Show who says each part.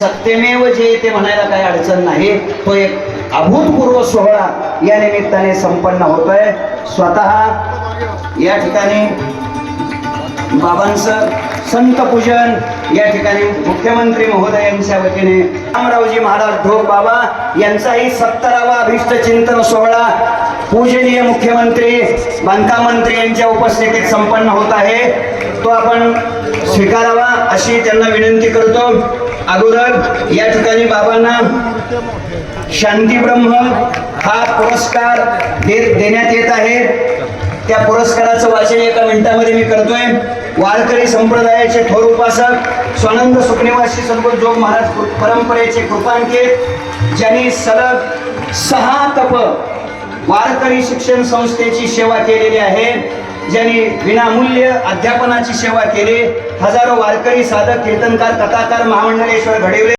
Speaker 1: सत्यमेव जयते म्हणायला काही अडचण नाही। तो एक अभूतपूर्व सोहळा या निमित्ताने संपन्न होतोय। स्वतः या ठिकाणी बाबांचं संत पूजन या ठिकाणी मुख्यमंत्री महोदयांच्या वतीने रामरावजी महाराज ढोक बाबा यांचाही 70वा अभिष्ट चिंतन सोहळा पूजनीय मुख्यमंत्री बांधकाम मंत्री यांच्या उपस्थितीत संपन्न होत आहे। तो आपण स्वीकारावा अशी त्यांना विनंती करतो। अगोदर या ठिकाणी बाबांना शांती ब्रह्म हा पुरस्कार देण्यात येत आहे। त्या पुरस्काराचं वाचन एका मिनिटामध्ये मी करतोय। वारकरी संप्रदायाचे थोर उपासक स्वानंद सुखनिवासी सद्गुरू जोग महाराज परंपरेचे कृपांकित ज्यांनी सलग 6 तप वारकरी शिक्षण संस्थेची सेवा केलेली आहे, ज्यांनी विनामूल्य अध्यापनाची सेवा केली, हजारो वारकरी साधक कीर्तनकार कथाकार महामंडलेश्वर घडविले।